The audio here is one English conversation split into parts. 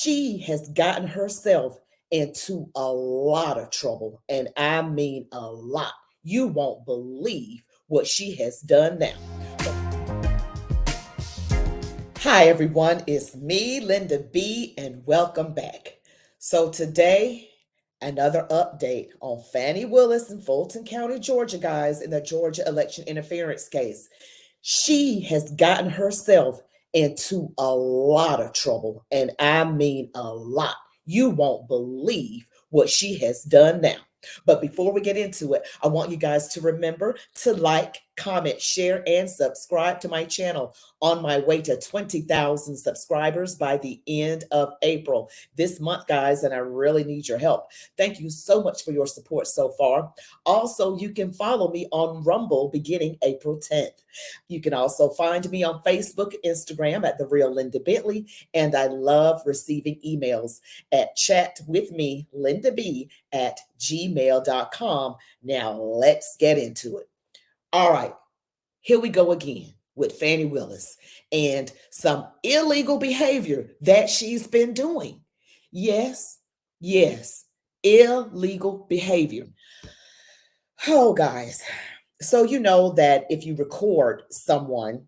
she has gotten herself into a lot of trouble, and I mean a lot. You won't believe what she has done now. Hi, everyone. It's me, Linda B, and welcome back. So, today, another update on Fani Willis in Fulton County, Georgia, guys, in the Georgia election interference case. She has gotten herself into a lot of trouble, and I mean a lot. You won't believe what she has done now. But before we get into it, I want you guys to remember to like, comment, share, and subscribe to my channel on my way to 20,000 subscribers by the end of April this month, guys, and I really need your help. Thank you so much for your support so far. Also, you can follow me on Rumble beginning April 10th. You can also find me on Facebook, Instagram at The Real Linda Bentley, and I love receiving emails at chatwithmeLindaB at gmail.com. Now, let's get into it. All right, here we go again with Fani Willis and some illegal behavior that she's been doing. Yes, illegal behavior. Oh, guys. So, you know that if you record someone,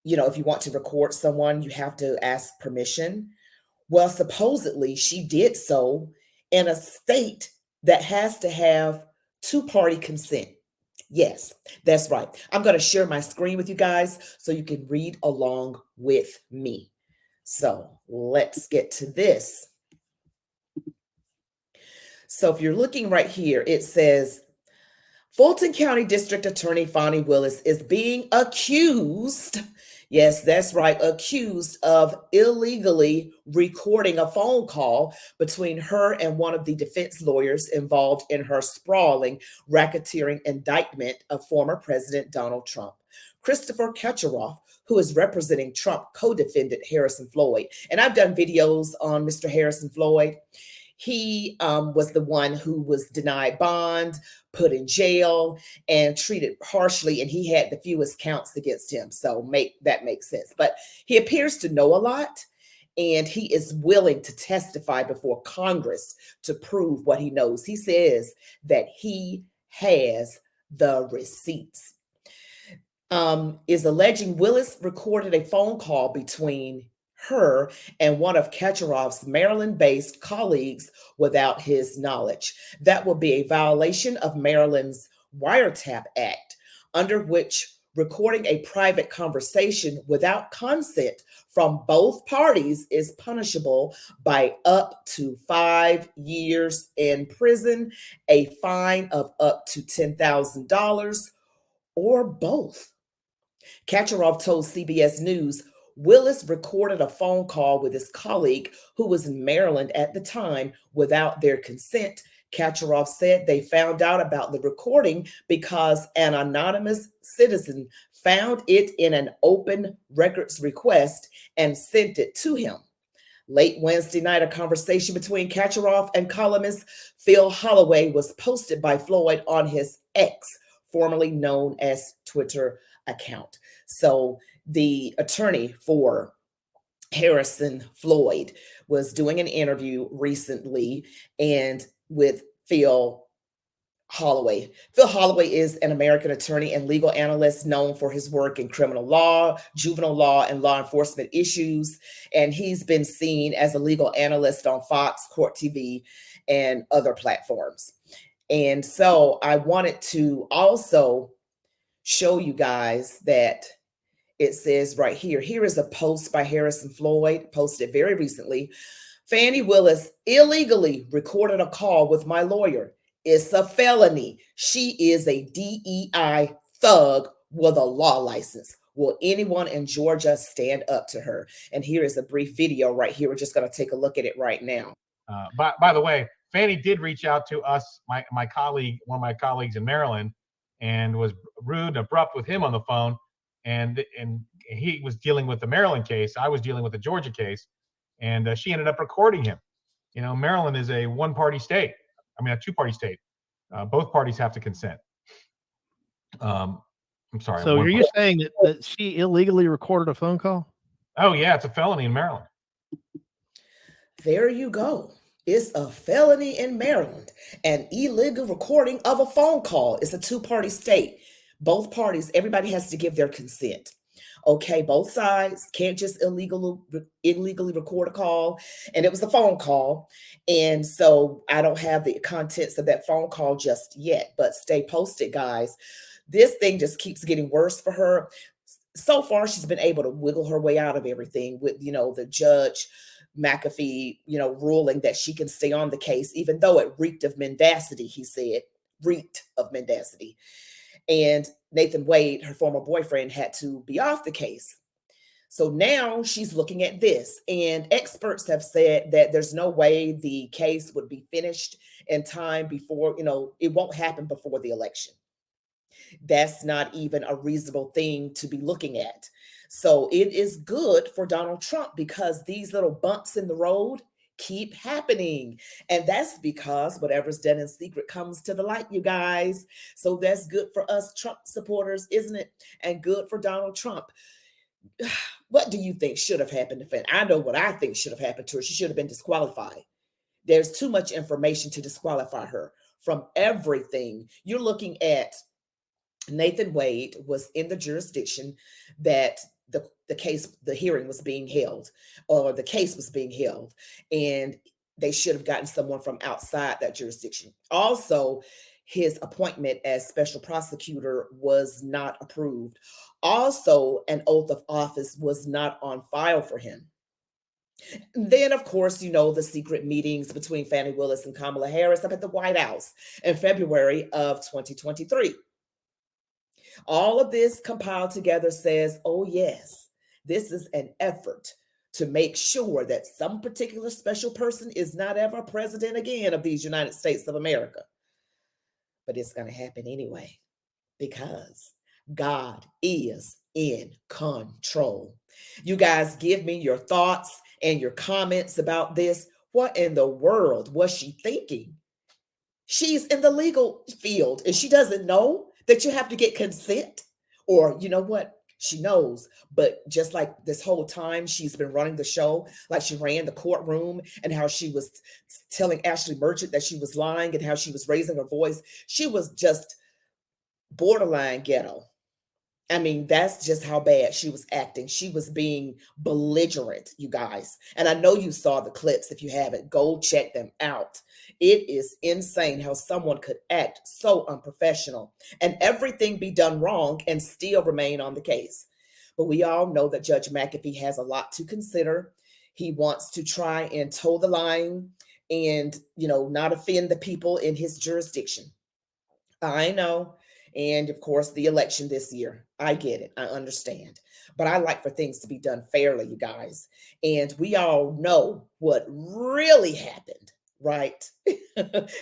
if you want to record someone, you have to ask permission. Well, supposedly she did so in a state that has to have two-party consent. Yes, that's right. I'm going to share my screen with you guys so you can read along with me. So let's get to this. So if you're looking right here, it says, Fulton County District Attorney Fani Willis is being accused, yes, that's right, accused of illegally recording a phone call between her and one of the defense lawyers involved in her sprawling racketeering indictment of former President Donald Trump. Christopher Cashapp, who is representing Trump co-defendant Harrison Floyd. And I've done videos on Mr. Harrison Floyd. He was the one who was denied bond, put in jail, and treated harshly, and he had the fewest counts against him. So that makes sense. But he appears to know a lot, and he is willing to testify before Congress to prove what he knows. He says that he has the receipts. Is alleging Willis recorded a phone call between her and one of Cashapp's Maryland-based colleagues without his knowledge. That will be a violation of Maryland's Wiretap Act, under which recording a private conversation without consent from both parties is punishable by up to 5 years in prison, a fine of up to $10,000, or both. Cashapp told CBS News Willis recorded a phone call with his colleague who was in Maryland at the time without their consent. Cashapp said they found out about the recording because an anonymous citizen found it in an open records request and sent it to him. Late Wednesday night, a conversation between Cashapp and columnist Phil Holloway was posted by Floyd on his X, formerly known as Twitter account. So the attorney for Harrison Floyd was doing an interview recently and with Phil Holloway. Phil Holloway is an American attorney and legal analyst known for his work in criminal law, juvenile law, and law enforcement issues. And he's been seen as a legal analyst on Fox, Court TV, and other platforms. And so I wanted to also show you guys that it says right here, here is a post by Harrison Floyd, posted very recently. Fani Willis illegally recorded a call with my lawyer. It's a felony. She is a DEI thug with a law license. Will anyone in Georgia stand up to her? And here is a brief video right here. We're just going to take a look at it right now. By the way, Fani did reach out to us, my colleague, one of my colleagues in Maryland, and was rude and abrupt with him on the phone. And he was dealing with the Maryland case. I was dealing with the Georgia case. And she ended up recording him. You know, Maryland is a one-party state. I mean, a two-party state. Both parties have to consent. I'm sorry. So are you saying that she illegally recorded a phone call? Oh, yeah. It's a felony in Maryland. There you go. It's a felony in Maryland. An illegal recording of a phone call. It's a two-party state. Both parties, everybody has to give their consent. Okay, both sides can't just illegally record a call. And it was a phone call. And so I don't have the contents of that phone call just yet, but stay posted, guys. This thing just keeps getting worse for her. So far, she's been able to wiggle her way out of everything with, the judge McAfee, ruling that she can stay on the case, even though it reeked of mendacity, he said, reeked of mendacity. And Nathan Wade, her former boyfriend, had to be off the case. So now she's looking at this, and experts have said that there's no way the case would be finished in time before, it won't happen before the election. That's not even a reasonable thing to be looking at. So it is good for Donald Trump because these little bumps in the road keep happening. And that's because whatever's done in secret comes to the light, you guys. So that's good for us Trump supporters, isn't it? And good for Donald Trump. What do you think should have happened to Fani? I know what I think should have happened to her. She should have been disqualified. There's too much information to disqualify her from everything. You're looking at Nathan Wade was in the jurisdiction that the hearing was being held, or the case was being held, and they should have gotten someone from outside that jurisdiction. Also, his appointment as special prosecutor was not approved. Also, an oath of office was not on file for him. Then, of course, the secret meetings between Fani Willis and Kamala Harris up at the White House in February of 2023. All of this compiled together says, oh, yes, this is an effort to make sure that some particular special person is not ever president again of these United States of America. But it's going to happen anyway, because God is in control. You guys give me your thoughts and your comments about this. What in the world was she thinking? She's in the legal field and she doesn't know that you have to get consent. Or you know what? She knows, but just like this whole time she's been running the show, like she ran the courtroom, and how she was telling Ashley Merchant that she was lying and how she was raising her voice. She was just borderline ghetto. I mean, that's just how bad she was acting. She was being belligerent, you guys. And I know you saw the clips. If you haven't, go check them out. It is insane how someone could act so unprofessional and everything be done wrong and still remain on the case. But we all know that Judge McAfee has a lot to consider. He wants to try and toe the line and, not offend the people in his jurisdiction. I know. And of course, the election this year. I get it. I understand. But I like for things to be done fairly, you guys. And we all know what really happened, right?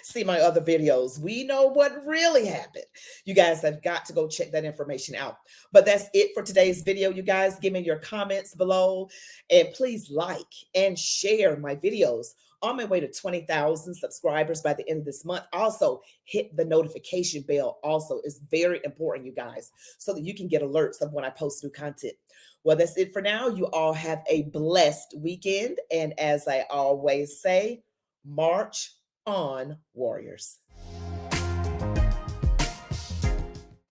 See my other videos. We know what really happened. You guys have got to go check that information out. But that's it for today's video, you guys. Give me your comments below. And please like and share my videos. On my way to 20,000 subscribers by the end of this month. Also, hit the notification bell. Also, is very important, you guys, so that you can get alerts of when I post new content. Well, that's it for now. You all have a blessed weekend. And as I always say, march on, warriors.